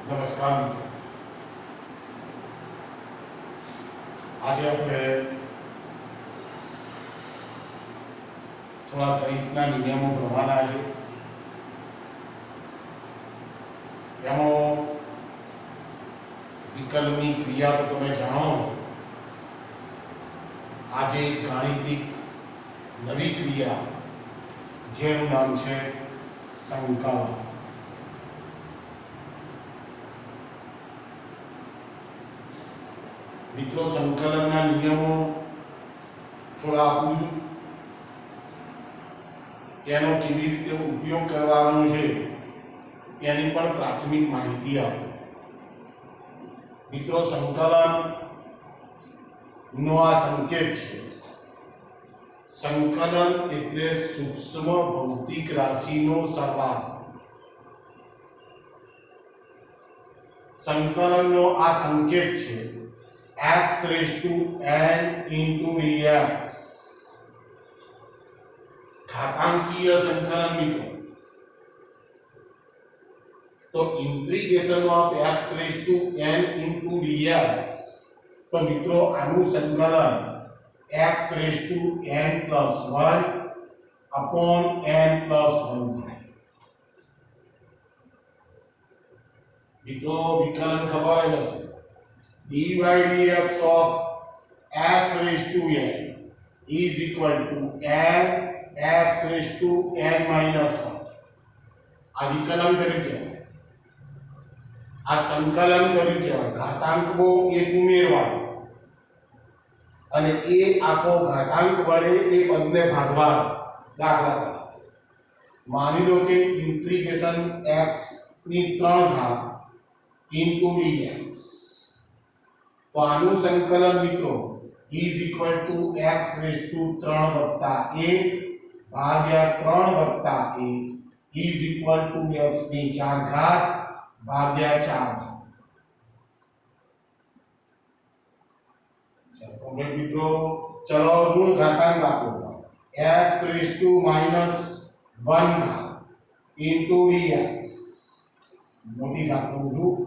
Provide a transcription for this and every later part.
નમસ્કાર મિત્રો, આજે આપણે થોડા ગણિતના નિયમો ભણવાના છે. એમાં વિકલનની ક્રિયા તો તમે જાણો. આજે ગાણિતિક નવી ક્રિયા જેનું નામ છે સંકલન. મિત્રો, સંકલનના નિયમો થોડા આપું છું. એનો કેવી રીતે ઉપયોગ કરવાનો છે એની પણ પ્રાથમિક માહિતી આપો. મિત્રો, સંકલન નો આ સંકેત છે. સંકલન એટલે સૂક્ષ્મ ભૌતિક રાશિનો સરવાળો. સંકલનનો આ સંકેત છે x raised to n into dx. ઘાતાંકીય સંકલન મિત્રો. તો integration of x raised to n into dx. તો મિત્રો આનું સંકલન x raised to n plus 1 upon n plus 1 થાય. મિત્રો વિકલન ખબર જ હશે. dy dx of x raised to n is equal to n x raised to n minus 1. આ વિકલન કર્યું કહેવાય. આ સંકલન કર્યું કહેવાય. ઘાતાંકમાં એક ઉમેરવાનો અને એ આખો ઘાતાંક વડે એ પદને ભાગવાનો. દાખલા તરીકે માની લો કે ઇન્ટિગ્રેશન x ની 3 ઘાત into dx. તો આનું સંકલન મિત્રો is equal to x raised to 3 વત્તા 1 ભાગ્યા 3 વત્તા 1 is equal to x ની 4 ઘાત ભાગ્યા 4 ઘાત. ચલો કમ્પ્લીટ મિત્રો. ચલો ઋણ ઘાતાંક આપો. x raised to minus 1 ઘાત into dx. મોટી ઘાત નું રૂપ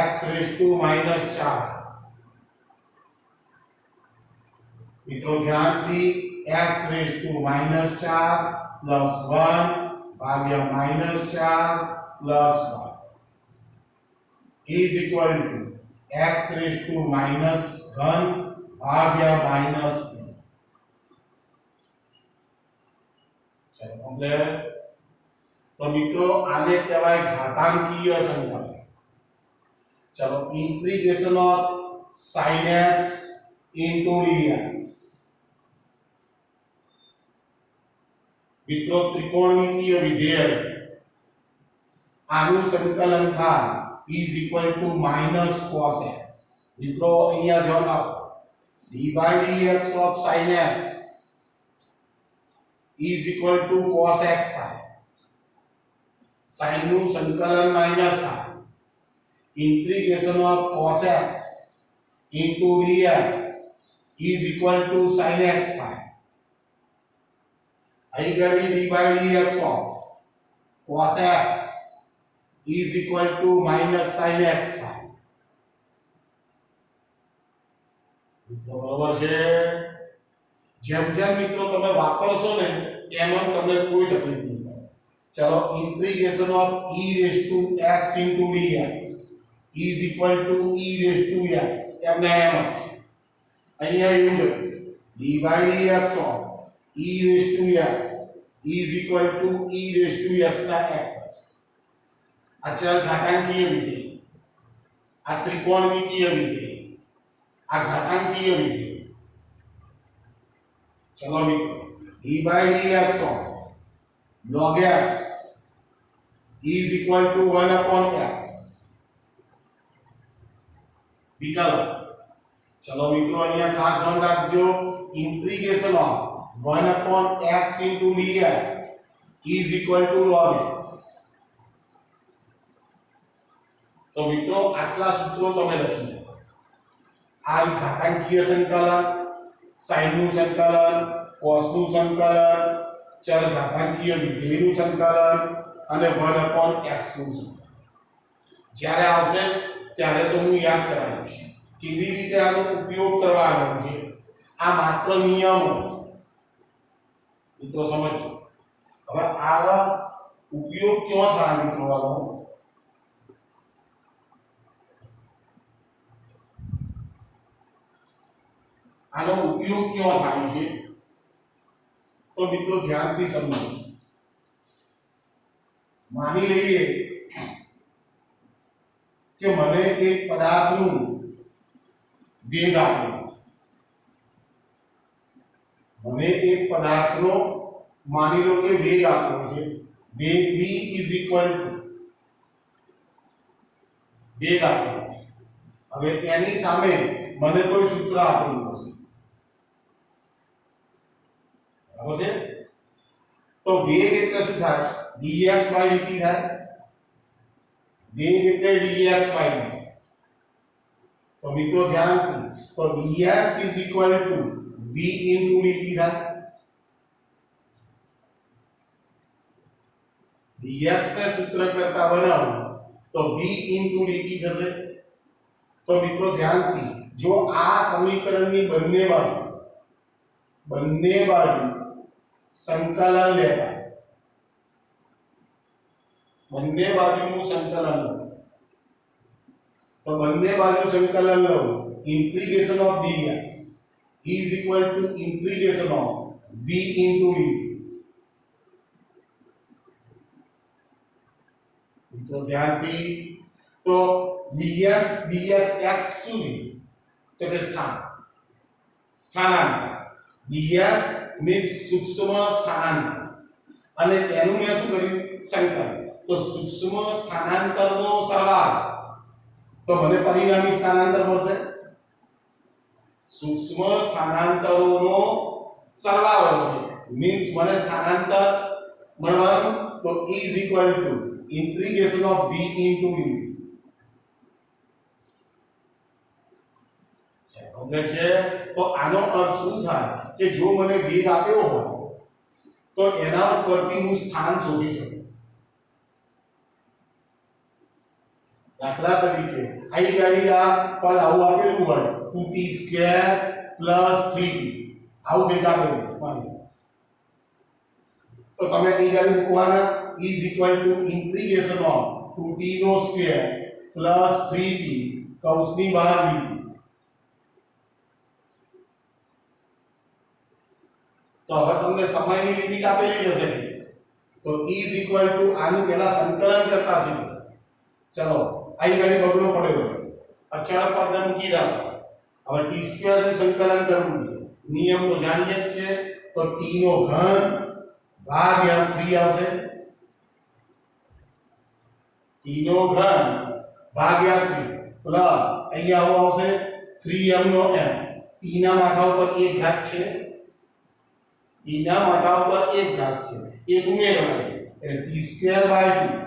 x raised to minus 4. મિત્રો ધ્યાનથી x raised to minus 4 plus 1 ભાગ્યા minus 4 plus 1 is equal to x raised to minus ઘન ભાગ્યા minus 3. ચલો કમ્પ્લીટ. તો મિત્રો આને કહેવાય ઘાતાંકીય સંકલન. ચલો integration of sin x into dx. મિત્રો ત્રિકોણમિતીય વિધેય આનું સંકલન થાય is equal to minus cos x. મિત્રો અહીંયા ધ્યાન આપો. dy dx of sin x is equal to cos x થાય. sin નું સંકલન માઈનસ થાય. integration of cos x into dx is equal to sin x થાય. અહીં ગણી dy dx of cos x is equal to minus sin x થાય. મિત્રો બરાબર છે. જેમ જેમ મિત્રો તમે વાપરશો ને એમ એમ તમને કોઈ તકલીફ નહીં થાય. ચલો integration of e raised to x into dx is equal to e raised to x. એમને એમ જ છે. અહીંયા એવું છે dy dx of e raised to x is equal to e raised to x ના x. આ ચલ ઘાતાંકીય વિધેય, આ ત્રિકોણમિતીય વિધેય, આ ઘાતાંકીય વિધેય. ચલો મિત્રો dy dx of log x is equal to 1 upon x. વિકલન. ચલો મિત્રો અહીંયા ખાસ ધ્યાન રાખજો. integration of 1 upon x into dx is equal to log x. તો મિત્રો આટલા સૂત્રો તમે લખી લો. આ ઘાતાંકીય સંકલન, sin નું સંકલન, cos નું સંકલન, ચલ ઘાતાંકીય વિધેયનું સંકલન અને 1/x નું સંકલન. જ્યારે આવશે ત્યારે તો હું યાદ કરાવીશ કેવી રીતે આનો ઉપયોગ કરવાનો છે આ માત્ર નિયમો મિત્રો સમજો હવે આનો ઉપયોગ ક્યાં થાય મિત્રો આનો ઉપયોગ ક્યાં થાય છે તો મિત્રો ધ્યાનથી સમજો માની લઈએ કે મને એક પદાર્થનું વેગ આપેલો મને એક પદાર્થનો માની લો કે વેગ આપેલો છે વેગ v ઇઝ ઇક્વલ ટુ વેગ આપેલો છે હવે એની સામે મને કોઈ સૂત્ર આપેલું હશે બરાબર છે તો વેગ એટલે શું થાય dx dt થાય વેગ એટલે dx dt तो મિત્રો ધ્યાનથી તો dx is equal to v into dt થાય dx ને સૂત્ર કરતા બનાવો તો v into dt થશે તો મિત્રો ધ્યાનથી જો આ સમીકરણની બંને બાજુ સંકલન લેતા બંને બાજુનું સંકલન લો तो બંને બાજુ સંકલન લો integration of dx is equal to integration of v into dt तो ध्यानથી तो dx x સુધી તો કે સ્થાનાંતર dx means સૂક્ષ્મ સ્થાનાંતર અને તેનું મેં શું કર્યું સંકલન તો સૂક્ષ્મ સ્થાનાંતરનો સરવાળો तो મને પરિણામી સ્થાનાંતર મળશે સૂક્ષ્મ સ્થાનાંતરોનો સરવાળો મીન્સ મને સ્થાનાંતર મળવાનું તો e is equal to integration of v into dt complete છે તો આનો અર્થ શું થાય કે જો મને વેગ આપ્યો હોય તો એના ઉપરથી હું સ્થાન શોધી શકું દાખલા તરીકે આઈ ગાડી આ પદ આવું આપેલું હોય 2t સ્ક્વેર પ્લસ 3t આવું કંઈક આપેલું માની તો તમે આઈ ગાડી મૂકવાના is equal to integration of 2t નો સ્ક્વેર પ્લસ 3t કૌંસની બહાર dt તો હવે તમને સમયની લિમિટ આપેલી હશે તો is equal to આનું પહેલા સંકલન કરતા શીખો ચલો આઈ ગાડી બગડો પડ્યો અચળ પદને મૂકી રાખો હવે t સ્ક્વેર નું સંકલન કરવું છે નિયમ તો જાણીએ જ છે તો t નો ઘન ભાગ્યા 3 આવશે t નો ઘન ભાગ્યા 3 પ્લસ અહીંયા આવો આવશે 3m નો m t ના માથા ઉપર એક ઘાત છે t ના માથા ઉપર એક ઘાત છે એક ઉમેરવાનું એટલે t સ્ક્વેર બાય 2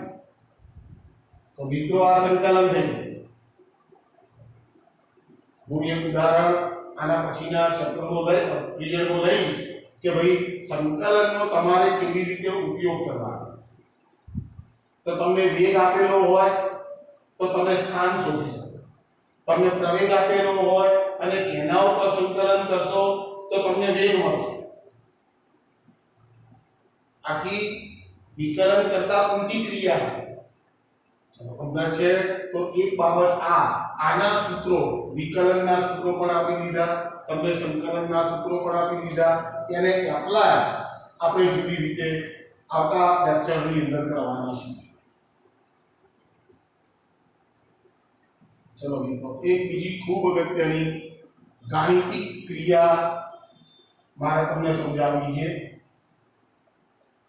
तो મિત્રો આ સંકલન થઈ ગયું હું એક ઉદાહરણ આના પછીના ચેપ્ટરમાં પીરિયડમાં લઈશ કે ભાઈ સંકલનનો તમારે કેવી રીતે ઉપયોગ કરવાનો તો તમને વેગ આપેલો હોય તો તમે સ્થાન શોધી શકો તમને પ્રવેગ આપેલો હોય અને એના ઉપર સંકલન કરશો તો તમને વેગ મળશે આખી વિકલન કરતા ઊંધી ક્રિયા ચલો કમ્પ્લીટ છે તો એક બાબત આના સૂત્રો વિકલનના સૂત્રો પણ આપી દીધા તમને સંકલનના સૂત્રો પણ આપી દીધા એને એપ્લાય આપણે જુદી રીતે આવતા લેક્ચરની અંદર કરવાના છે ચલો મિત્રો એક બીજી ખૂબ અગત્યની ગાણિતિક ક્રિયા મારે તમને સમજાવવી છે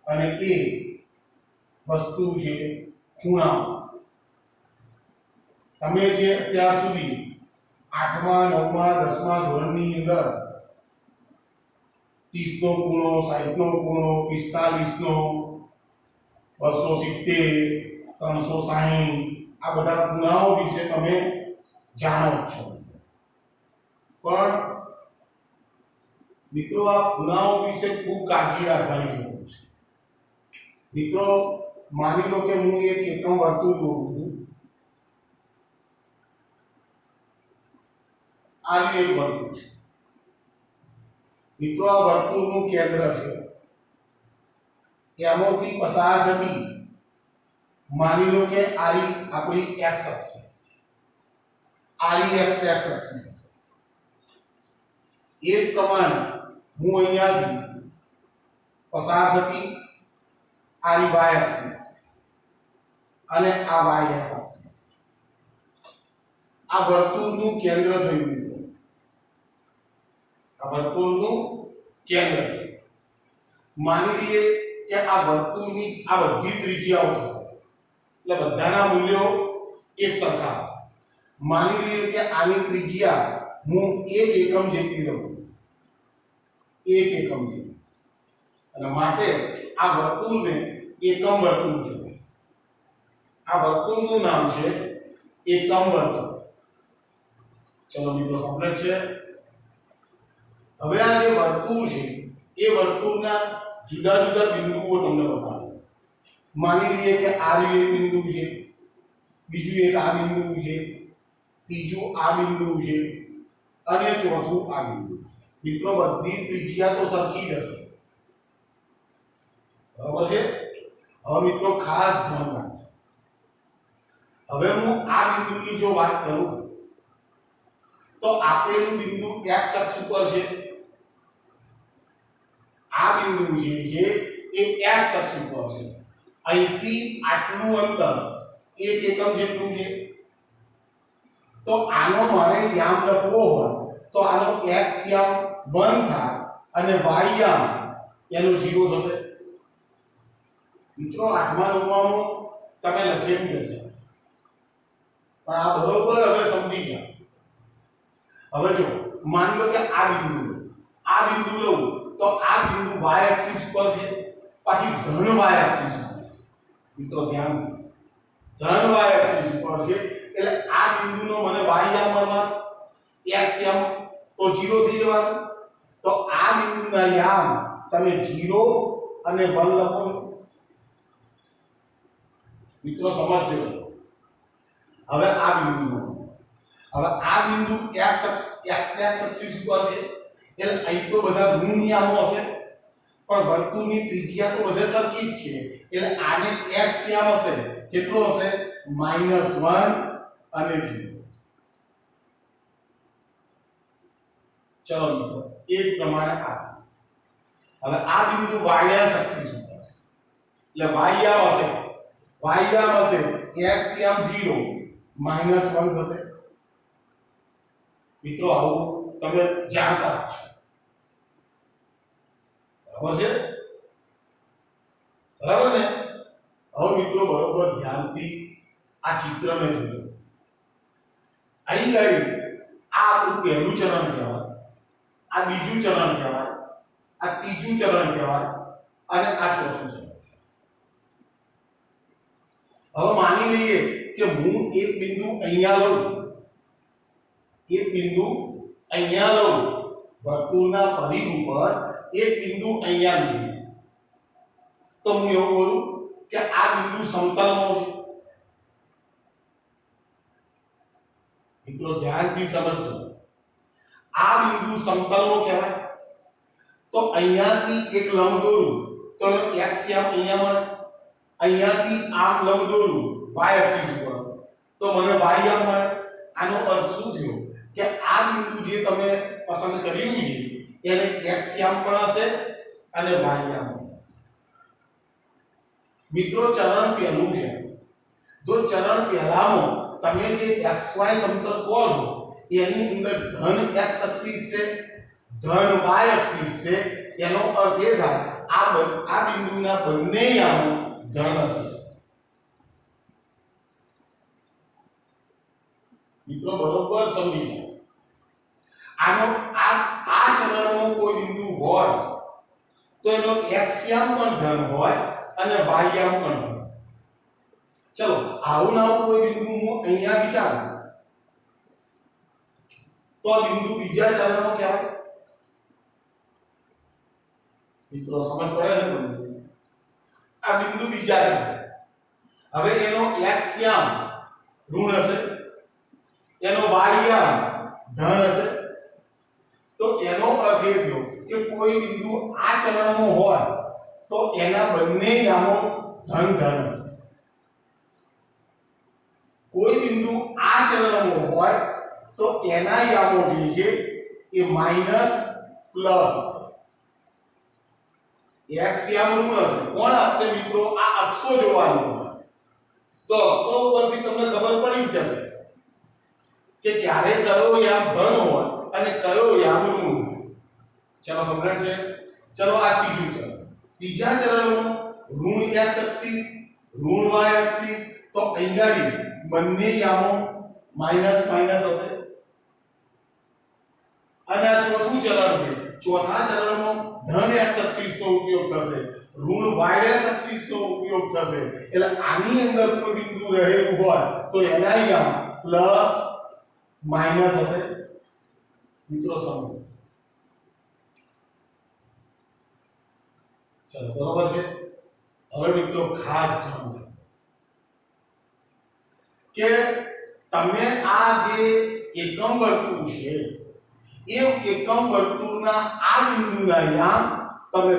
અને એ વસ્તુ છે ખૂણા તમે જે અત્યાર સુધી 8મા 9મા 10મા ધોરણની અંદર 30 નો ખૂણો 60 નો ખૂણો 45 નો 270 360 આ બધા ખૂણાઓ વિશે તમે જાણો છો પણ મિત્રો આ ખૂણાઓ વિશે ખૂબ કાળજી રાખવાની જરૂર છે મિત્રો માની લો કે હું એક એકમ વર્તુળ દોરું છું આ એક વર્તુળ છે મિત્રો, આ વર્તુળનું કેન્દ્ર છે એમાંથી પસાર થતી, માની લો કે આરી આપણી x અક્ષ, આરી x અક્ષ એ જ પ્રમાણે હું અહીંયાથી પસાર થતી આરી y એક્સિસ અને આ y એક્સિસ, આ વર્તુળનું કેન્દ્ર થયું મિત્રો, આ વર્તુળનું કેન્દ્ર. માની લઈએ કે આ વર્તુળની આ બધી ત્રિજ્યાઓ થશે એટલે બધાના મૂલ્યો એક સરખા હશે. માની લઈએ કે આની ત્રિજ્યા હું 1 એકમ જેટલી લઉં, 1 એકમ જેટલી, અને માટે આ વર્તુળને એકમ વર્તુળ કહેવાય. આ વર્તુળનું નામ છે એકમ વર્તુળ. ચલો મિત્રો, કમ્પ્લીટ છે. હવે આ જે વર્તુળ છે એ વર્તુળના જુદા જુદા બિંદુઓ તમને બતાવું. માની લઈએ કે આ એક બિંદુ છે, બીજું એક આ બિંદુ છે, ત્રીજું આ બિંદુ છે અને ચોથું આ બિંદુ. મિત્રો, બધી ત્રિજ્યા તો સરખી જ હશે, બરાબર છે. હવે મિત્રો ખાસ ધ્યાન રાખજો. હવે હું આ બિંદુની જો વાત કરું તો આપેલું બિંદુ x અક્ષ ઉપર છે, આ બિંદુ છે એ x અક્ષ ઉપર છે. અહીંથી આટલું અંતર 1 એકમ જેટલું છે. તો આનો મારે યામ લખવો હોય તો આનો x યામ 1 થાય અને y યામ એનો 0 થશે. મિત્રો, 8મા 9મામાં તમે લખેલું હશે, પણ આ બરોબર હવે સમજી ગયા. હવે જો માની લો કે આ બિંદુ લઉં તો આ બિંદુ y એક્સિસ પર છે, પછી ધન y એક્સિસ પર. મિત્રો ધ્યાન દો, ધન y એક્સિસ પર છે એટલે આ બિંદુનો મને y યામ મળવાનો, x યામ તો 0 થઈ જવાનું. તો આ બિંદુના યામ તમે 0 અને 1 લખો. મિત્રો સમજજો. હવે આ બિંદુ x એક્સિસ ઉપર છે એટલે અહીં તો બધા ઋણ યામો હશે, પણ વર્તુળની ત્રિજ્યા તો બધે સરખી જ છે એટલે આને x યામ હશે. કેટલો હશે? -1 અને 0. ચલો મિત્રો, એ જ પ્રમાણે હવે આ બિંદુ y એક્સિસ ઉપર એટલે y યામ હશે x યામ 0 -1 થશે. મિત્રો, આવું તમે જાણતા જ છો, બરાબર છે? બરાબર ને? હવે મિત્રો બરોબર ધ્યાનથી આ ચિત્રને જોજો. અહીં ગાડી આ આપણું પહેલું ચરણ કહેવાય, આ બીજું ચરણ કહેવાય, આ ત્રીજું ચરણ કહેવાય અને આ ચોથું ચરણ કહેવાય. હવે માની લઈએ કે હું એક બિંદુ અહીંયા લઉં, વર્તુળના પરિઘ ઉપર એક બિંદુ અહીંયા લઉં, તો હું એવું બોલું કે આ બિંદુ સમતલમાં છે. મિત્રો ધ્યાનથી સમજજો, આ બિંદુ સમતલમાં કહેવાય. તો અહીંયાથી એક લંબ દોરું તો x યામ અહીંયા મળે, અહીંયાથી આમ લંબ દોરું y એક્સિસ ઉપર તો મને y યામ મળે. આનો અર્થ શું થયો કે આ બિંદુ જે તમે પસંદ કર્યું છે એને x યામ પણ હશે અને y યામ પણ હશે. મિત્રો, ચરણ પહેલું છે. જો ચરણ પહેલામાં તમે જે xy સમતલ કહો છો એની અંદર ધન x એક્સિસ છે, ધન y એક્સિસ છે, એનો અર્થ એ થાય આ બિંદુના બંને યામો ધન હશે. મિત્રો બરોબર સમજી જાઓ. આનો આ ચરણમાં કોઈ બિંદુ હોય તો એનો x યામ પણ ધન હોય અને y યામ પણ ધન. ચલો, આવું ના કોઈ બિંદુ હું અહીંયા વિચારું તો આ બિંદુ બીજા ચરણમાં કહેવાય. મિત્રો સમજ પડે ને તમને? આ બિંદુ બીજા છે. હવે એનો x યામ ઋણ હશે, એનો y યામ ધન હશે તો એનો અર્થ એ થયો કે કોઈ બિંદુ આ ચરણમાં હોય તો એના બંને યામો ધન ધન હશે, કોઈ બિંદુ આ ચરણમાં હોય તો એના યામો જે છે એ માઈનસ પ્લસ હશે, x યામ ઋણ હશે. કોણ આપશે મિત્રો? આ અક્ષો જોવાની તો અક્ષો પરથી તમને ખબર પડી જ જશે કે ક્યારે કયો યામ ધન હોય અને કયો યામ ઋણ હોય. ચલો કમ્પ્લીટ છે. ચલો આ ત્રીજું ચરણ. ત્રીજા ચરણમાં ઋણ x એક્સિસ ઋણ y એક્સિસ તો અહીંયા બંને યામો માઈનસ માઈનસ હશે. અને આ ચોથું ચરણ છે. ચોથા ચરણમાં ધન x એક્સિસ નો ઉપયોગ થશે, ઋણ y એક્સિસ નો ઉપયોગ થશે. એટલે આની અંદર કોઈ બિંદુ રહેલું હોય તો એના યામ પ્લસ માઈનસ હશે. મિત્રો સમજો. ચલો બરોબર છે. હવે મિત્રો ખાસ ધ્યાન રાખો કે તમે આ જે એકમ વર્તુળ છે એ એકમ વર્તુળના આ બિંદુના યામ તમે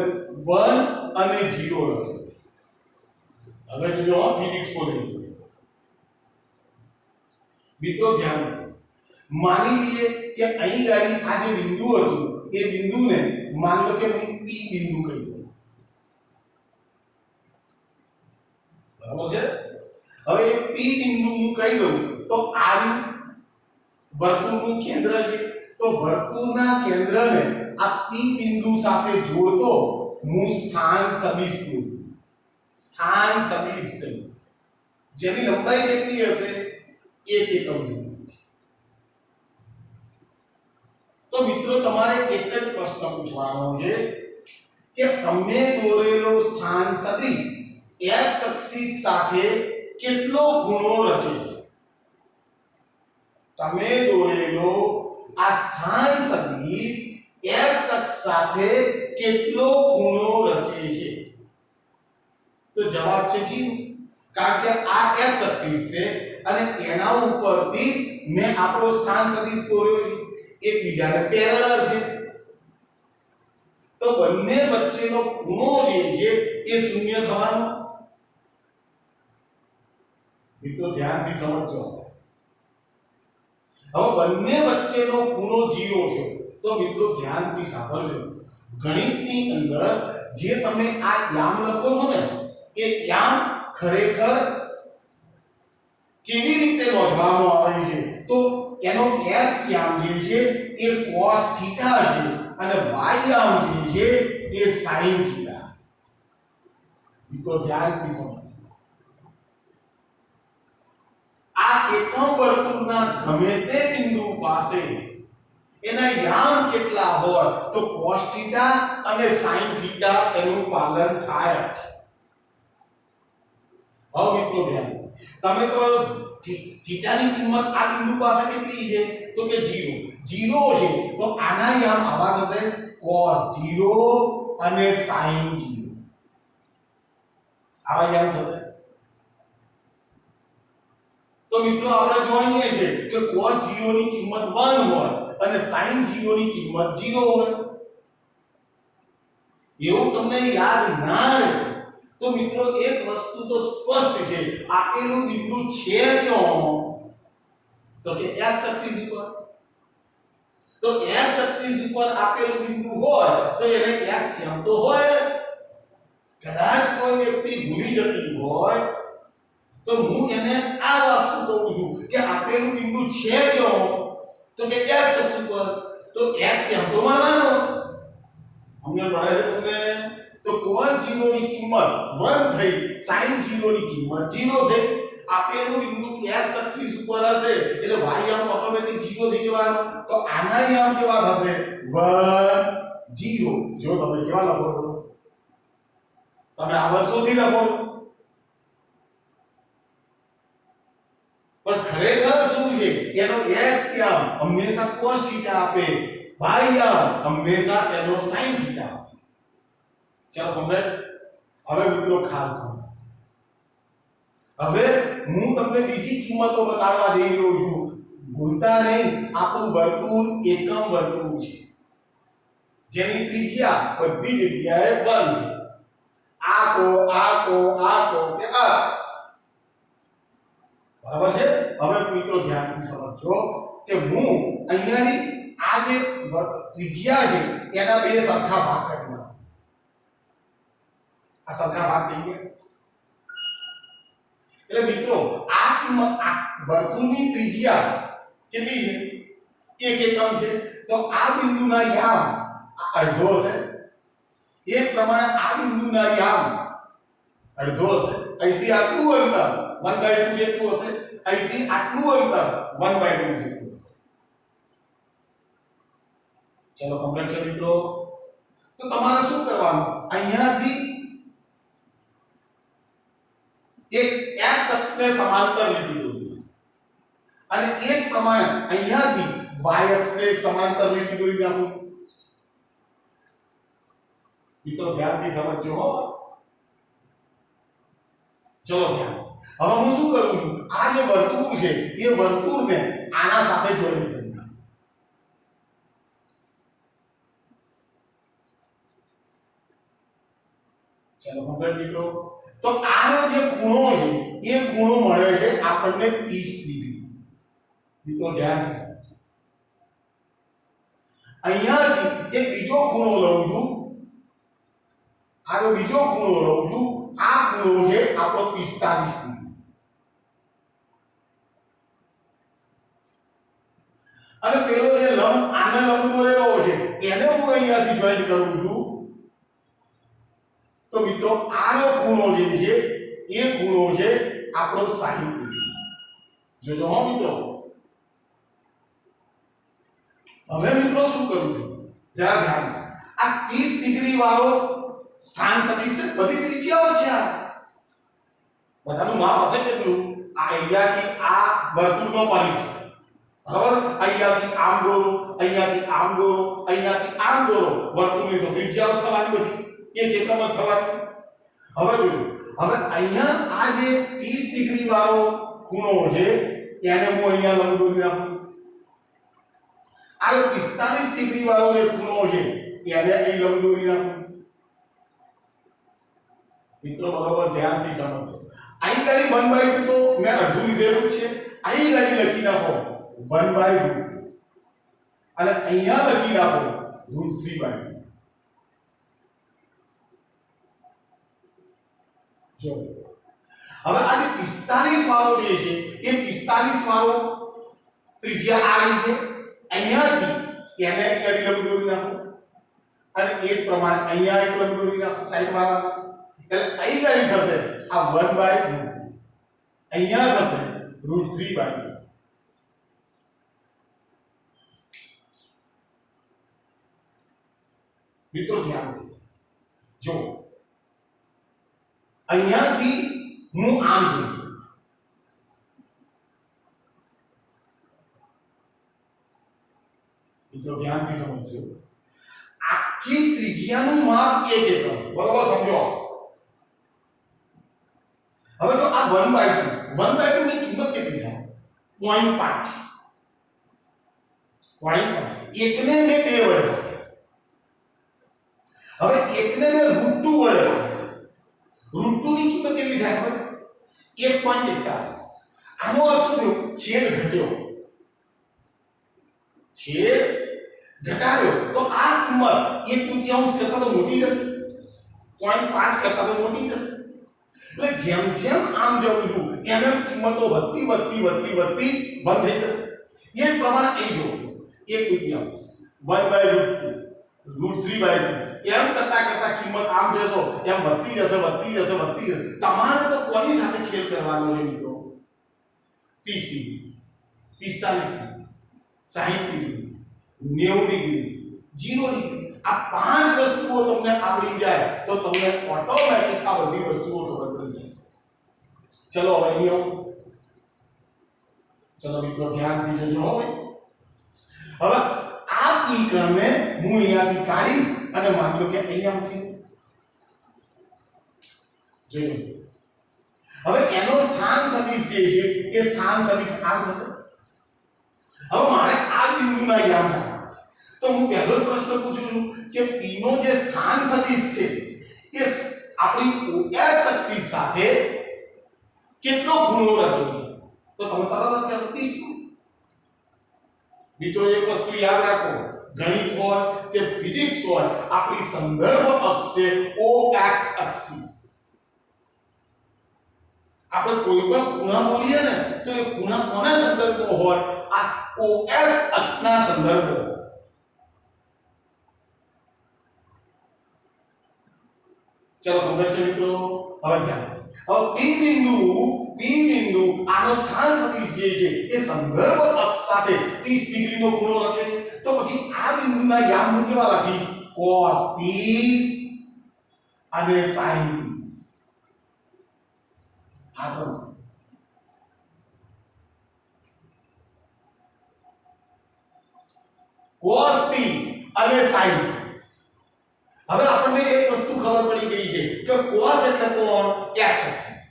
1 અને 0 લખો. હવે જો ફિઝિક્સ બોલી મિત્રો ધ્યાન રાખો. માની લઈએ કે અહીં ગાડી આ જે બિંદુ હતું એ બિંદુને માન લો કે હું P બિંદુ કહી દઉં. બરાબર છે. હવે P બિંદુ હું કહી દઉં તો આ વર્તુળનું કેન્દ્ર છે તો વર્તુળના કેન્દ્રને આ P બિંદુ સાથે જોડતો હું સ્થાન સદિશ દોરું. સ્થાન સદિશ છે જેની લંબાઈ કેટલી હશે? 1 એકમ જેટલી. તો મિત્રો તમારે એક જ પ્રશ્ન પૂછવાનો છે કે તમે દોરેલો સ્થાન સદિશ x એક્સિસ સાથે કેટલો ખૂણો રચે? તમે દોરેલો આ સ્થાન સદિશ x અક્ષ સાથે કેટલો ખૂણો રચે છે? તો જવાબ છે 0, કારણ કે આ x એક્સિસ છે અને તેના ઉપરથી મેં આપણો સ્થાન સદિશ દોર્યો છે, એકબીજાને પેરેલલ છે. તો બંને વચ્ચેનો ખૂણો જે છે એ 0 થવાનો. મિત્રો ધ્યાનથી સમજો. હવે બંને વચ્ચેનો ખૂણો 0 થયો તો મિત્રો ધ્યાનથી સાંભળજો. ગણિતની અંદર જે તમે આ યામ લખો છો ને એ યામ ખરેખર કેવી રીતે નોંધવામાં આવે છે? તો એનો x યામ જે છે એ cos થીટા છે અને y યામ જે છે એ sin થીટા. મિત્રો ધ્યાનથી સમજો. આ એકમ વર્તુળના ગમે તે બિંદુ પાસે એના યામ કેટલા હોય તો cos થીટા અને sin થીટા એનું પાલન થાય છે. હવે મિત્રો ધ્યાન, તમે તો થીટાની કિંમત આ બિંદુ પાસે કેટલી છે તો કે 0 છે તો આના યામ આવા થશે cos 0 અને sin 0. આવા યામ થશે. તો મિત્રો આપણે જોઈએ છે કે cos 0 ની કિંમત 1 હોય અને sin 0 ની કિંમત 0 હોય. એવું તમને યાદ ના રહે તો મિત્રો એક વસ્તુ તો સ્પષ્ટ છે, આપેલું બિંદુ છે ક્યાં? તો કે x એક્સિસ ઉપર. તો x એક્સિસ ઉપર આપેલું બિંદુ હોય તો એને x યામ તો હોય. કદાચ કોઈ વ્યક્તિ ભૂલી જતી હોય તો હું એને આ વસ્તુ કહું છું કે આપેલું બિંદુ છે ક્યાં? તો કે x અક્ષ ઉપર. તો x યામ તો મળવાનો છે. અમને મળે છે તમને. તો cos 0 ની કિંમત 1 થઈ, sin 0 ની કિંમત 0 થઈ. આપેલું બિંદુ x એક્સિસ ઉપર હશે એટલે y યામ ઓટોમેટિક 0 થઈ જવાનો. તો આના યામ કેવા થશે? 1 0. જો તમે કેવા લખો છો? તમે આ વર્ષોથી લખો પણ ખરેખર શું છે? એનો x યામ હંમેશા cos થીટા આપે, y યામ હંમેશા એનો sin થીટા આપે. ચાલો કમ્પ્લીટ. હવે મિત્રો ખાસ ધ્યાન. હવે હું તમને બીજી કિંમતો બતાડવા જઈ રહ્યો છું. ભૂલતા નહીં આપણું વર્તુળ એકમ વર્તુળ છે જેની ત્રિજ્યા બધી જગ્યાએ 1 છે આ કો કે આ બરાબર છે હવે મિત્રો ધ્યાનથી સમજો કે હું અહીંયાની આ જે ત્રિજ્યા છે એના બે સરખા ભાગ કરી નાખું આ સરખા ભાગ થઈ ગયા એટલે મિત્રો આ વર્તુળની ત્રિજ્યા કેટલી છે 1 એકમ છે તો આ બિંદુના યામ આ અડધો હશે એ પ્રમાણે આ બિંદુના યામ અડધો હશે અહીંથી આટલું અંતર 1/2 જેટલું હશે અહીંથી આટલું અંતર 1/2 જેટલું હશે ચલો કમ્પ્લીટ છે મિત્રો તો તમારે શું કરવાનું અહીંયાથી એક x અક્ષને સમાંતર લીટી દોરવી અને એક પ્રમાણે અહીંયાથી y અક્ષને એક સમાંતર લીટી દોરી નાખો મિત્રો ધ્યાનથી સમજજો હો ચલો ધ્યાન હવે હું શું કરું છું આ જે વર્તુળ છે એ વર્તુળને આના સાથે જોડી દઉં ચલો કમ્પ્લીટ મિત્રો તો આનો જે ખૂણો છે એ ખૂણો મળે છે આપણને 30 ડિગ્રી મિત્રો ધ્યાનથી સમજો અહીંયાથી એક બીજો ખૂણો લઉં છું આનો બીજો ખૂણો લઉં છું આ ખૂણો છે આપણો 45 ડિગ્રી અને પેલો જે લંબ આને લંબ દોરેલો છે એને હું અહીંયાથી જોઈન્ટ કરું છું તો મિત્રો આનો ખૂણો જે છે એ ખૂણો છે આપણો 60 ડિગ્રી જોજો હો મિત્રો હવે મિત્રો શું કરું છું જરા ધ્યાન આ 30 ડિગ્રી વાળો સ્થાન સદિશ બધી ત્રિજ્યાઓ છે આ બધાનું માપ હશે કેટલું આ અહીંયાથી આ વર્તુળનો પરિઘ બરાબર અહીંયાથી આમ દોરો અહીંયાથી આમ દોરો અહીંયાથી આમ દોરો વર્તુળની તો ત્રિજ્યાઓ થવાની બધી એક એકમ જ થવાની હવે જોજો હવે અહીંયા આ જે 30 ડિગ્રી વાળો ખૂણો છે એને હું અહીંયા લંબ દોરી નાખું આ 45 ડિગ્રી વાળો જે ખૂણો છે એને અહીં લંબ દોરી નાખું મિત્રો બરોબર ધ્યાનથી સમજો અહીં ગાડી 1/2 તો મેં અડધું લીધેલું છે અહીં ગાડી લખી નાખો 1/2 અને અહીંયા લખી નાખો √3/2 જો હવે આ જે 45 વાળો જે છે એ 45 વાળો ત્રિજ્યા આ રહી છે અહીંયાથી એને એક ગાડી લંબ દોરી નાખો અને એ જ પ્રમાણે અહીંયા એક લંબ દોરી નાખો સાઈડ વાળા એટલે અહીં ગાડી થશે આ 1/2 અહીંયા થશે √3/2 મિત્રો ધ્યાનથી જો અહીંયાથી હું આમ જોઉં મિત્રો ધ્યાનથી સમજો આખી ત્રિજ્યાનું માપ 1 એકમ બરાબર સમજો હવે જો આ 1/2 ની કિંમત કેટલી થાય 0.5 એકને મેં 2 વડે હવે એકને મેં √2 વડે √2 ની કિંમત કેટલી થાય ખબર 1.41 આનો અર્થ શું થયો છેદ ઘટ્યો છેદ ઘટાડ્યો તો આ કિંમત 1/3 કરતા તો મોટી જશે 0.5 કરતા તો મોટી જશે એટલે જેમ જેમ આમ જવું છું એમ એમ કિંમતો વધતી બંધ થઈ જશે એ પ્રમાણે અહીં જોજો 1/2 √3/2 એમ કરતા કિંમત આમ જશો એમ વધતી જશે તમારે તો કોની સાથે ખેલ કરવાનો છે મિત્રો 30 degree 45 degree 60 degree 90 degree 0 degree આ પાંચ વસ્તુઓ તમને આવડી જાય તો તમને ઓટોમેટિક આ બધી વસ્તુઓ ખબર પડી જાય ચલો હવે અહીંયા ચલો મિત્રો ધ્યાનથી જોજો હવે આ કિકણને હું અહીંયાથી કાઢી અને માની લો કે અહીંયા મૂકી જોજો હવે એનો સ્થાન સદિશ જે છે એ સ્થાન સદિશ આમ થશે હવે મારે આ બિંદુના યામ જાણવા છે, તો હું પહેલો જ પ્રશ્ન પૂછું છું કે P નો જે સ્થાન સદિશ છે એ આપણી OX અક્ષ સાથે કેટલો ખૂણો રચે છે? તો તમે તરત જ કહેશો 30 નો। મિત્રો એક વસ્તુ યાદ રાખો, ગણિત હોય કે ફિઝિક્સ હોય, આપણી સંદર્ભ અક્ષ છે OX અક્ષ। આપણે કોઈ પણ ખૂણા બોલીએ ને તો એ ખૂણા કોના સંદર્ભમાં હોય? આ OX અક્ષના સંદર્ભમાં। ચલો ખબર છે મિત્રો? હવે ધ્યાન હવે P બિંદુ આનો સ્થાન સદિશ જે છે એ સંદર્ભ અક્ષ સાથે 30 ડિગ્રીનો ખૂણો રચે, તો પછી આ બિંદુના યામ હું કેવા લખીશ? cos 30 અને sin 30। આ તો cos 30 અને sin 30। હવે આપણને એક વસ્તુ ખબર પડી ગઈ છે કે cos એટલે કોણ? x એક્સિસ,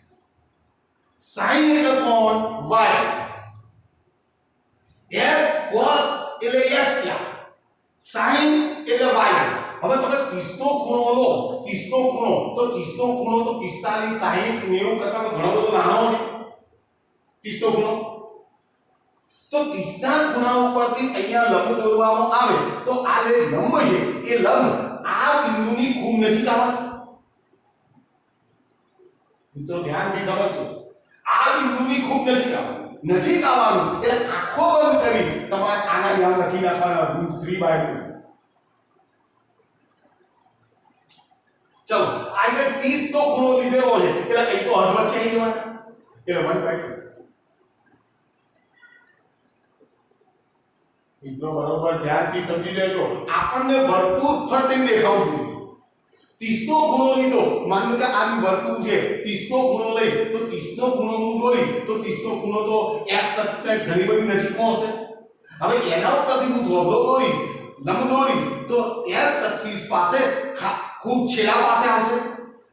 sin એટલે કોણ? y axis. cos એટલે x યા, sin એટલે y। હવે તમે 30 નો ખૂણો લો, 30 નો ખૂણો તો 30 નો ખૂણો તો 45 60 90 કરતા તો ઘણો બધો નાનો છે 30 નો ખૂણો। તો 30 ના ખૂણા ઉપરથી અહીંયા લંબ દોરવામાં આવે તો આ જે લંબ છે એ લંબ આ બિંદુની ખૂબ નજીક આવે। મિત્રો ધ્યાનથી સમજજો, આ બિંદુની ખૂબ નજીક આવે, નજીક આવવાનું એટલે આંખો બંધ કરી તમારે આના યામ લખી નાખવાના √3/2। ચલો આગળ 30 નો ખૂણો લીધેલો છે એટલે અહીં તો હદ વચ્ચે આવી જવાના એટલે 1/2। મિત્રો બરોબર ધ્યાનથી સમજી લેજો, આપણને વર્તુળ ફરતી દેખાવું જોઈએ। 30 નો ખૂણો લીધો, માન લો કે આ વર્તુળ છે, 30 નો ખૂણો લઈ તો 30 નો ખૂણો હું દોરી તો 30 નો ખૂણો તો x અક્ષને ઘણી બધી નજીકમાં હશે। હવે એના ઉપરથી હું થોડો દોરી લંબ દોરી તો x અક્ષ પાસે ખૂબ છેડા પાસે આવશે,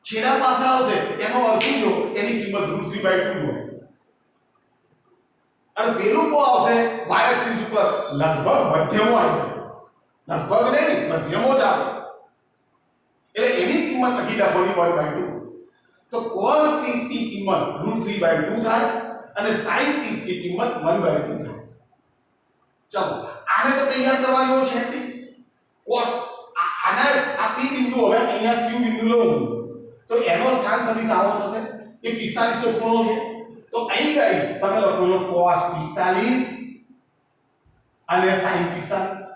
છેડા પાસે આવશે એનો અર્થ શું જો એની કિંમત √3/2 હોય। અને પેલું કો આવશે y એક્સિસ ઉપર લગભગ મધ્યમો આવી જશે, લગભગ નહીં મધ્યમો જ આવે એટલે એની કિંમત લખી નાખવાની 1/2। તો cos 30 ની કિંમત √3/2 થાય અને sin 30 ની કિંમત 1/2 થાય। ચલો આને તો તૈયાર કરવાનો છે કે cos આના આ P બિંદુ હવે અહીંયા Q બિંદુ લઉં તો એનો સ્થાન સદિશ આવો થશે એ 45 નો ખૂણો છે। તો અહીં ગઈ તમે લખો છો cos 45 અને sin 45।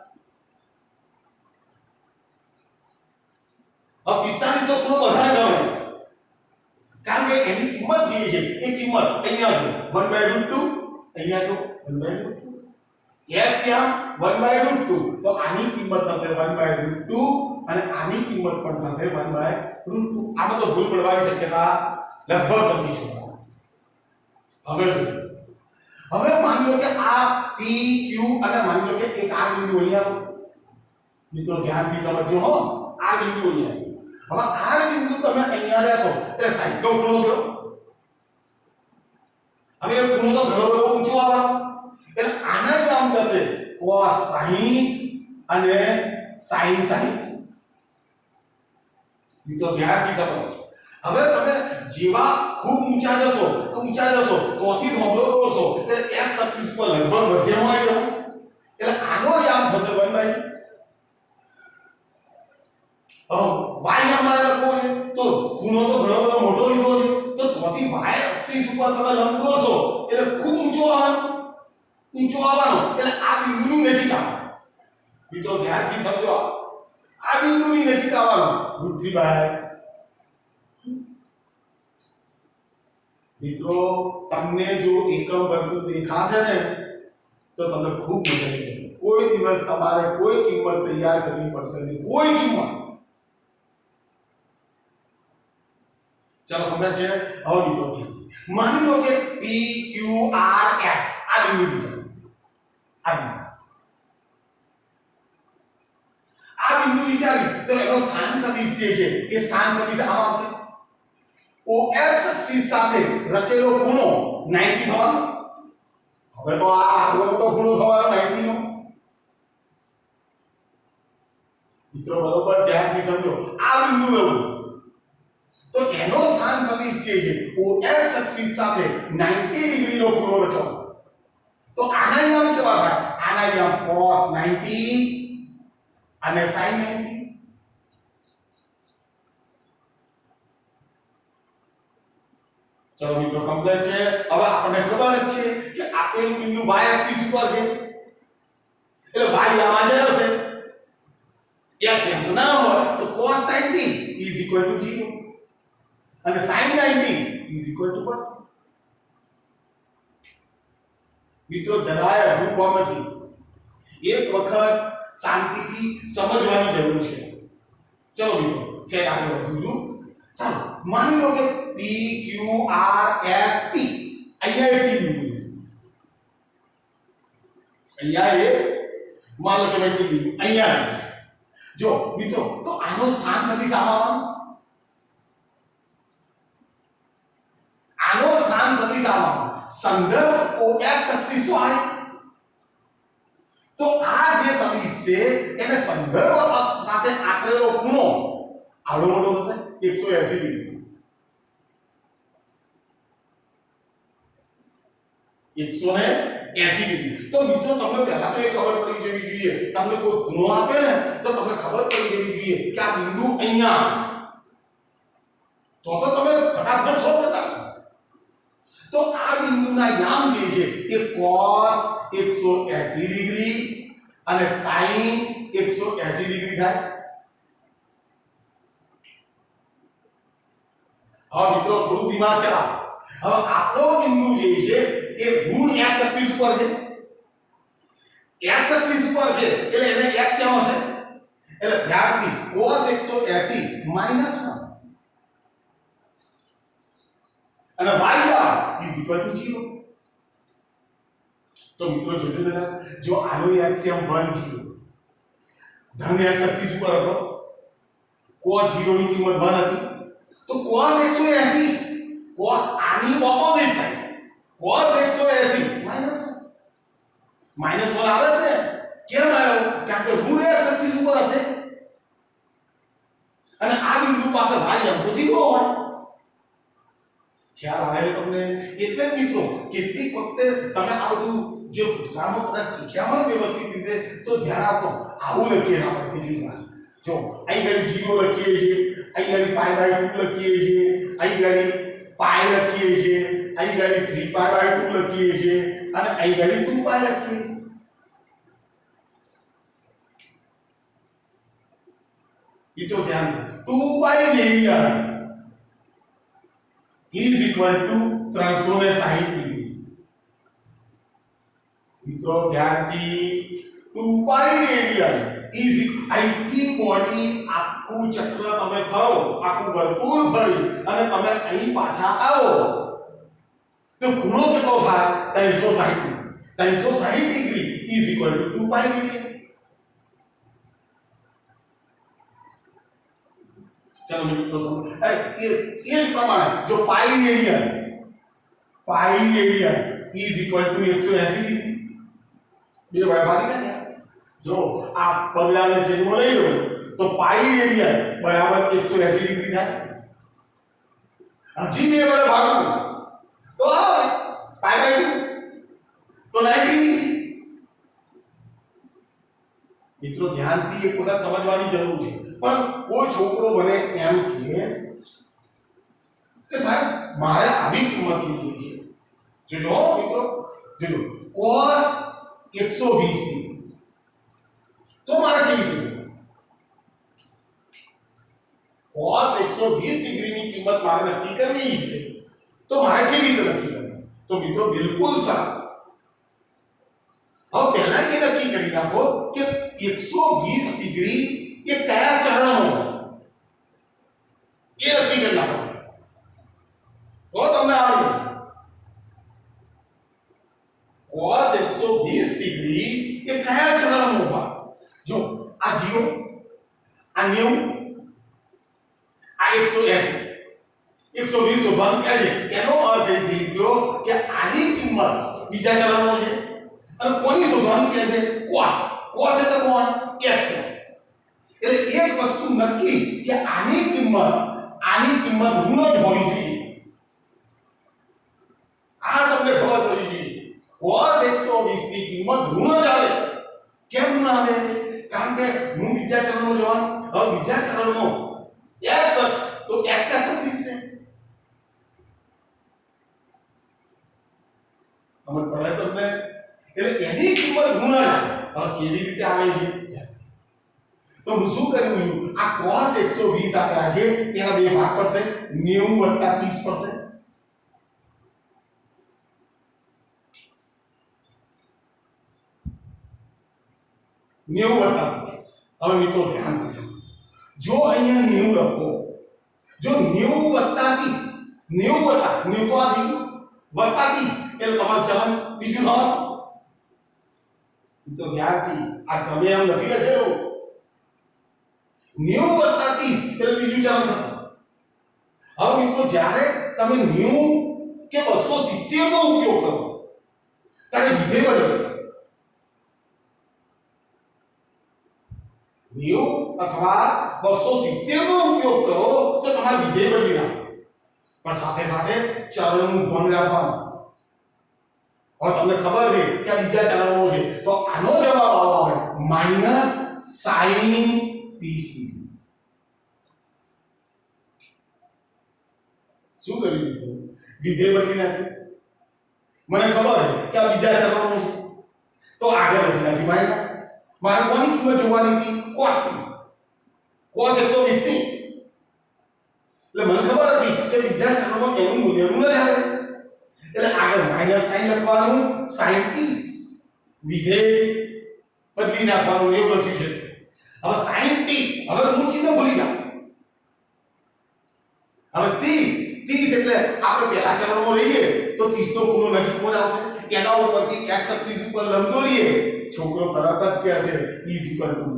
अब 45 નો ખૂણો વધારે ગમે કારણ કે એની કિંમત જે છે એ કિંમત અહીંયા છે 1/√2, અહીંયા જો 1/√2, x યા 1/√2 તો આની કિંમત થશે 1/√2 અને આની કિંમત પણ થશે 1/√2। આમાં તો ભૂલ પડવાની શક્યતા લગભગ નથી છોકરા। હવે જો હવે માની લો કે આ P Q અને માની લો કે એક આ બિંદુ અહીંયા, મિત્રો ધ્યાનથી સમજજો હો, આ બિંદુ અહીંયા, હવે આ બિંદુ તમે અહીંયા લેશો એટલે સાઈડ નો ખૂણો થયો, હવે એ ખૂણો તો ઘણો બધો ઊંચો આવે એટલે આના નામ થશે cos 60 અને sin 60। મિત્રો ધ્યાનથી સમજો, હવે તમે જેવા ખૂબ ઊંચા જશો તોથી થોડો દોરશો એટલે x અક્ષ પર લગભગ મધ્યમ આવી જશે એટલે આનો યામ થશે 1/2। y અમારે લખવો છે તો ખૂણો તો ઘણો બધો મોટો લીધો છે તો તોથી y અક્ષ ઉપર તમે લંબ દોરશો એટલે ખૂબ ઊંચો આવવાનો એટલે આ બિંદુની નજીક આવે। મિત્રો ધ્યાનથી સમજો, આ બિંદુની નજીક આવવાનું √3/2। મિત્રો તમને જો એકમ વર્તુળ દેખાશે ને તો તમને ખૂબ મજા આવી જશે। કોઈ દિવસ તમારે કોઈ કિંમત તૈયાર કરવી પડશે નહીં, કોઈ કિંમત। ચલો ખબર છે? હવે મિત્રો માની લો કે P Q R S આ બિંદુ છે, આ બિંદુ વિચારી તો એનો સ્થાન સદિશ જે છે એ સ્થાન સદિશ આમાં આવશે। OX અક્ષ સાથે રચેલો ખૂણો 90 થવાનો। હવે તો આ આગળનો તો ખૂણો થવાનો 90 નો મિત્રો બરોબર ધ્યાનથી સમજો આ બિંદુ લેવું તો એનો સ્થાન સદિશ છે OX અક્ષ સાથે 90 ડિગ્રીનો ખૂણો રચો તો આના નામ કેવા થાય આના નામ cos 90 અને sin 90 ચલો મિત્રો કમ્પ્લીટ છે હવે આપણને ખબર જ છે કે આપેલું બિંદુ y એક્સિસ ઉપર છે એટલે y આમાં જ હશે x એમ તો ના હોય તો cos 90 0 અને sin 90 1 મિત્રો જરાય અઘરું નથી એક વખત શાંતિથી સમજવાની જરૂર છે ચલો મિત્રો છે આગળ વધું ચાલો માની લો કે P Q R S T અહીંયા એક બિંદુ અહીંયા એક मान लो कि मैं टी અહીંયા જો મિત્રો તો આનો સ્થાન સદિશ આનો સ્થાન સદિશ સંદર્ભ OX અક્ષિસ હોય તો આ જે સદિશ છે એને સંદર્ભ અક્ષ સાથે આંતરેલો ખૂણો આવડો મોટો થશે 180 ડિગ્રી 180 ડિગ્રી તો મિત્રો તમને પહેલા તો એ ખબર પડી જવી જોઈએ તમને કોઈ ખૂણો આપે ને તો તમને ખબર પડી જવી જોઈએ કે આ બિંદુ અહીંયા તો તમે ફટાફટ શોધ કરતા છો તો આ બિંદુના યામ જે છે એ cos 180 ડિગ્રી અને sin 180 ડિગ્રી થાય હવે મિત્રો થોડું દિમાગ ચલાવો હવે આપણો બિંદુ જે છે એ ઋણ x અક્ષિસ ઉપર છે x અક્ષિસ ઉપર છે એટલે એને x કેમ હશે એટલે ધ્યાનથી cos 180 -1 અને y is equal to 0 તો મિત્રો જોજો જરા જો આનો એક્સિયમ 1 0 ધન x અક્ષિસ ઉપર હતો cos 0 ની કિંમત 1 હતી તો cos 180 cos આની ઓપોઝિટ સાઈડ cos 180 -1 આવે ને કેમ આવ્યો કારણ કે ઋણ x અક્ષિસ ઉપર હશે અને આ બિંદુ પાસે y એમ તો 0 હોય ખ્યાલ આવે તમને એટલે જ મિત્રો કેટલીક વખતે તમે આ બધું જે ગ્રામર કદાચ શીખ્યા હોય વ્યવસ્થિત રીતે તો ધ્યાન આપો આવું લખીએ આપણે કેટલી વાર જો અહીં ગાડી 0 લખીએ છીએ અહીં ગાડી π/2 લખીએ છીએ અહીં ગાડી π લખીએ છીએ અહીં ગાડી 3π/2 લખીએ છીએ અને અહીં ગાડી 2π લખીએ મિત્રો ધ્યાન 2π radian is equal to 360 degree મિત્રો ધ્યાનથી 2π રેડિયન is અહીંથી બોડી આખું ચક્ર તમે ફરો આખું વર્તુળ ફરી અને તમે અહીં પાછા આવો તો ખૂણો કેટલો થાય 360 degree is equal to 2π radian चलो મિત્રો એ પ્રમાણે જો pi radian is equal to 180 degree બે વડે ભાગી નાખ્યા જો આ પગલાને છેદમાં લઈ લો તો પાઈ રેડિયન બરાબર 180 ડિગ્રી થાય હજી બે વડે ભાગો તો આવે π/2 તો 90 ડિગ્રી મિત્રો ધ્યાનથી એક વખત સમજવાની જરૂર છે પણ કોઈ છોકરો મને એમ કહે કે સાહેબ મારે આવી કિંમત જોઈએ જોજો મિત્રો જોજો cos 120 થી તો મારે કેવી રીતે જોવું cos 120 ડિગ્રીની કિંમત મારે નક્કી કરવી છે તો મારે કેવી રીતે નક્કી કરવી તો મિત્રો બિલકુલ સારું હવે પહેલા એ નક્કી કરી નાખો કે 120 ડિગ્રી એ કયા ચરણમાં એ નક્કી કરી નાખો તો તમને આવડી જશે cos 120 ડિગ્રી એ કયા ચરણમાં હોય જો આ 0 આ 90 આ 180 120 ઉભા ક્યાં છે એનો અર્થ એ થઈ ગયો કે આની કિંમત બીજા ચરણનો છે અને કોની શોધવાનું કહે છે cos cos એટલે કોણ x એટલે એક વસ્તુ નક્કી કે આની કિંમત ઋણ જ હોવી જોઈએ આ તમને ખબર પડવી જોઈએ cos 120 ની કિંમત ઋણ જ આવે કેમ ઋણ આવે કારણ કે હું બીજા ચરણમાં જવાનું હવે બીજા ચરણમાં x અક્ષ તો x અક્ષ છે અમર પડે તમને એટલે એની કિંમત ઋણ આવે હવે કેવી રીતે આવે છે તો હું શું કર્યું આ cos 120 આપ્યા છે એના બે ભાગ પડશે 90 + 30 પડશે 90 + 30 હવે મિત્રો ધ્યાનથી સમજો જો અહીંયા 90 લખો જો 90 + 30 90 તો આ થયું +30 એટલે તમારું ચલણ બીજું થવાનું તો ધ્યાનથી આ ગમે એમ નથી લખેલું 90 + 30 એટલે બીજું ચલણ થશે હવે મિત્રો જ્યારે તમે 90 કે 270 નો ઉપયોગ કરો ત્યારે વિધેય બદલે 90 અથવા 270 નો ઉપયોગ કરો તો તમારે વિધેય બદલી નાખો પણ સાથે સાથે ચરણનું બંધ રાખવાનું હવે તમને ખબર છે કે આ બીજા ચરણો છે તો આનો જવાબ આવે -sin 30 શું કર્યું વિધેય બદલી નાખ્યું મને ખબર છે કે આ બીજા ચરણો છે તો આગળ બદલી નાખ્યું માઈનસ મારે કોની કિંમત જોવાની હતી cos ની cos 120 ની એટલે મને ખબર હતી કે બીજા ચરણમાં એનું મૂલ્ય ઋણ જ આવે એટલે આગળ માઈનસ સાઇન લખવાનું sin 30 વિધેય બદલી નાખવાનું એવું લખ્યું છે હવે sin 30 હવે હું ચિહ્ન ભૂલી જાવ હવે 30 એટલે આપણે પહેલા ચરણમાં લઈએ તો 30 નો ખૂણો નજીકમાં આવશે એના ઉપરથી x અક્ષ ઉપર લંબ દોરીએ છોકરો તરત જ કહેશે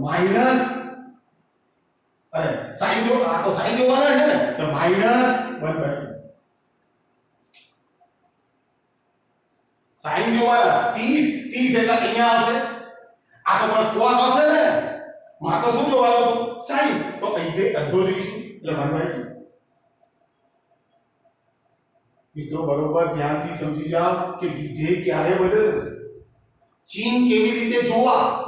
માઈનસ અરે sin જો આ તો sin જોવાના છે ને તો -1/2 sin જોવાના 30 એટલે અહીંયા આવશે આ તો પણ cos આવશે ને માં તો શું જોવાનું હતું sin તો અહીંથી અડધો જોઈશું એટલે 1/2 મિત્રો બરોબર ધ્યાનથી સમજી જાઓ કે વિધેય ક્યારે બદલે ચિહ્ન કેવી રીતે જોવા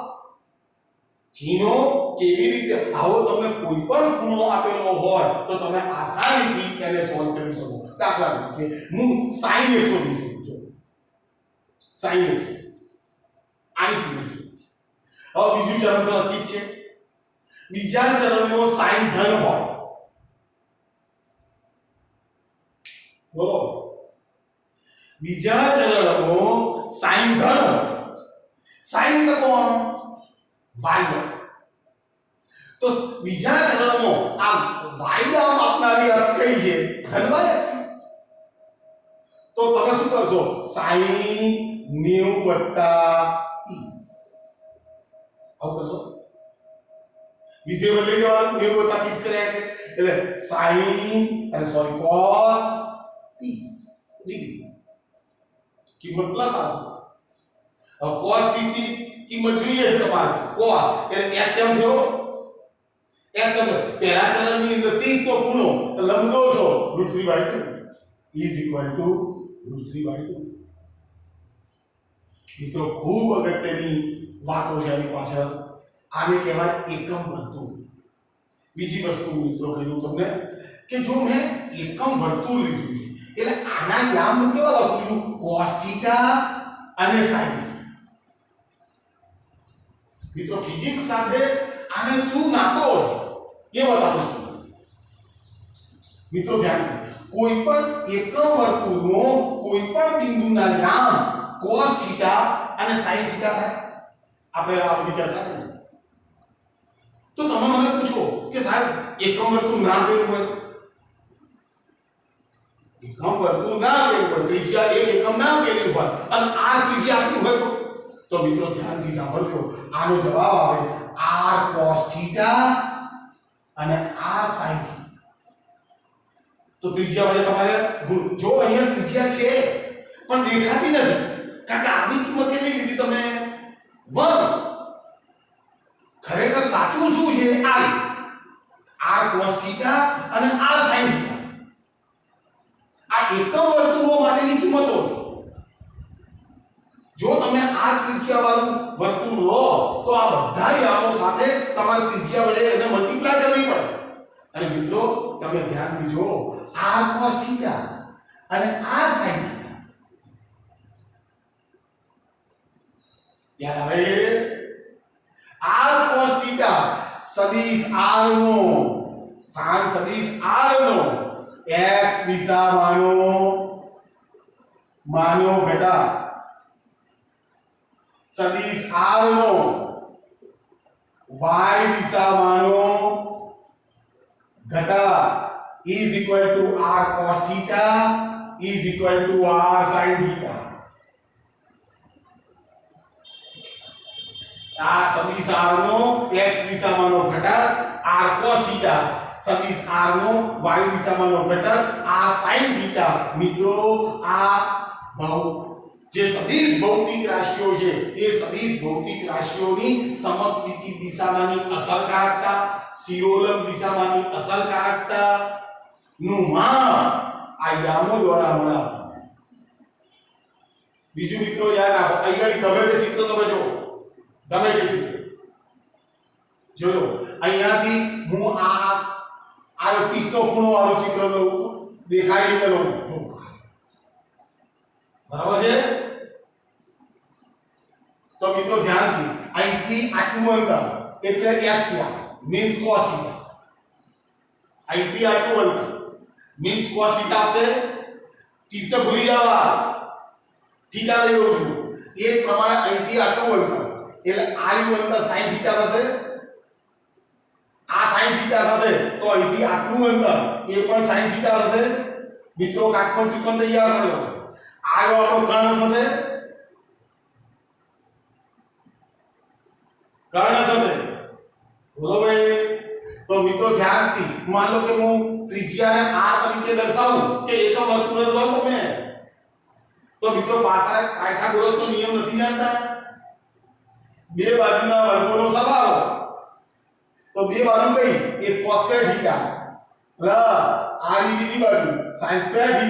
ચિહ્નો કેવી રીતે આવો તમને કોઈ પણ ખૂણો આપેલો હોય તો તમે આસાનીથી એને સોલ્વ કરી શકો દાખલા તરીકે હું sin 120 જો sin 120 આની કિંમત જો હવે બીજું ચરણ તો નક્કી છે બીજા ચરણમાં sin ધન હોય બોલો બીજા ચરણમાં sin ધન sin એટલે કોણ y તો બીજા ચરણમાં આ y નામ આપનારી અક્ષ કઈ છે ધન y એક્સિસ તો તમે શું કરશો sin 90 + 30 આવું કરશો વિધેય બદલી જવાનું 90 + 30 કર્યા એટલે sin અને સોરી cos 30 ડિગ્રી કિંમત પ્લસ આવશે હવે cos 30 ની કિંમત જોઈએ છે તમારે cos એટલે x એમ થયો x એમ પહેલા ચરણની અંદર 30 નો ખૂણો લંબ દોરશો √3/2 √3/2 મિત્રો ખૂબ અગત્યની વાતો છે આની પાછળ આને કહેવાય એકમ વર્તુળ બીજી વસ્તુ મિત્રો કહ્યું તમને કે જો મેં એકમ વર્તુળ લીધું છે એટલે આના યામ કેવા લખ્યું cos θ અને sin મિત્રો ફિઝિક્સ સાથે આને શું નાતો એ બતાવું મિત્રો ધ્યાન કોઈ પણ એકમ વર્તુળનો કોઈ પણ બિંદુના યામ cos θ અને sin θ થાય આપણે આ બધી ચર્ચા કરી તો તમે મને પૂછો કે સાહેબ એકમ વર્તુળ ના આપેલું હોય એકમ વર્તુળ ના આપેલું હોય ત્રિજ્યા એક એકમ ના આપેલું હોય અને r ત્રિજ્યા આપ્યું હોય તો મિત્રો ધ્યાનથી સાંભળજો આનો જવાબ આવે r cos θ અને r sin θ તો ત્રિજ્યા વડે તમારે જો અહીંયા ત્રિજ્યા છે પણ દેખાતી નથી કારણ કે આની કિંમત કેટલી લીધી તમે 1. ખરેખર સાચું શું છે? r cos θ અને r sin θ. આ એકમ વર્તુળો માટેની કિંમતો છે. જો તમે આ ત્રિજ્યા વાળું વર્તુળ લો તો આ બધા યામો સાથે તમારે ત્રિજ્યા વડે એને મલ્ટીપ્લાય કરવી પડે. અને મિત્રો તમે ધ્યાનથી જુઓ, r cos θ અને r sin θ યાદ આવે? r cos θ સદિશ r નો સ્થાન સદિશ r નો x દિશામાંનો ઘટક સદિશ r નો y દિશામાંનો ઘટક is equal to r cos θ is equal to r sin θ. આ સદિશ r નો x દિશામાંનો ઘટક r cos θ સદિશ r નો y દિશામાંનો ઘટક r sin θ. મિત્રો આ જે સદિશ ભૌતિક રાશિઓ છે એ સદિશ ભૌતિક રાશિઓની સમક્ષિતિ દિશામાંની અસરકારકતા, શિરોલંબ દિશામાંની અસરકારકતા નું માપ આ યામો દ્વારા મળે. બીજું મિત્રો યાદ રાખો, અહીં ગમે તે ચિત્ર તમે જો, ગમે તે ચિત્ર જોજો, અહીંયાથી હું આ 30 નો ખૂણો વાળું ચિત્ર લઉં, દેખાય એટલે લઉં, જો બરાબર છે? તો મિત્રો ધ્યાનથી અહીંથી આટલું અંતર એટલે x મીન્સ cos θ, અહીંથી આટલું અંતર મીન્સ cos θ આપશે. 30 ને ભૂલી જવા, થીટા લઈ લો. એ પ્રમાણે અહીંથી આટલું અંતર એટલે આ અંતર sin θ થશે. આ sin θ થશે તો અહીંથી આટલું અંતર એ પણ sin θ થશે. મિત્રો કાટકોણ ત્રિકોણ તૈયાર કર્યો. આ આપણો કર્ણ થશે, કર્ણ થશે. બોલો ભાઈ. તો મિત્રો ધ્યાનથી માન લો કે હું ત્રિજ્યાને r તરીકે દર્શાવું કે એકમ વર્તુળ લો તમે, તો મિત્રો પાયથાગોરસનો નિયમ નથી જાણતા? બે બાજુના વર્ગોનો સરવાળો, તો બે બાજુ કઈ? એ cos સ્ક્વેર θ પ્લસ r ની બીજી બાજુ sin square θ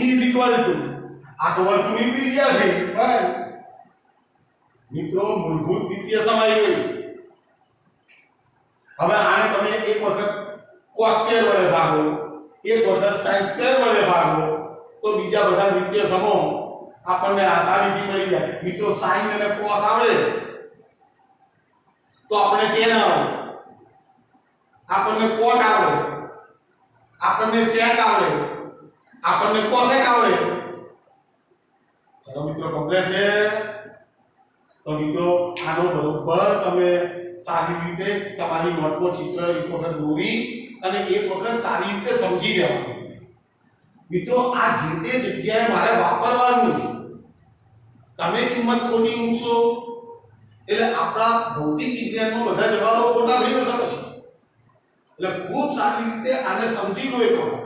is equal to આ તો વર્તુળની ત્રિજ્યા છે. બરાબર મિત્રો, મૂળભૂત દ્વિતીય સમાઈ ગઈ. હવે આને તમે એક વખત cos સ્ક્વેર વડે ભાગો, એક વખત sin સ્ક્વેર વડે ભાગો, તો બીજા બધા દ્વિતીય સમો આપણને આસાનીથી મળી જાય. મિત્રો sin અને cos આવડે તો આપણે tan આવડે, આપણને cot આવડે, આપણને sec આવડે, આપણને cosec આવડે. ચલો મિત્રો, કમ્પ્લીટ છે? તો મિત્રો આનો બરોબર તમે સારી રીતે તમારી નોટમાં ચિત્ર એક વખત દોરી અને એક વખત સારી રીતે સમજી લેવાનું. મિત્રો આ જે તે જગ્યાએ મારે વાપરવાનું છે. તમે કિંમત ખોટી મૂકશો એટલે આપણા ભૌતિક વિજ્ઞાનમાં બધા જવાબો ખોટા થઈ જશે પછી. એટલે ખૂબ સારી રીતે આને સમજી લો એક વખત.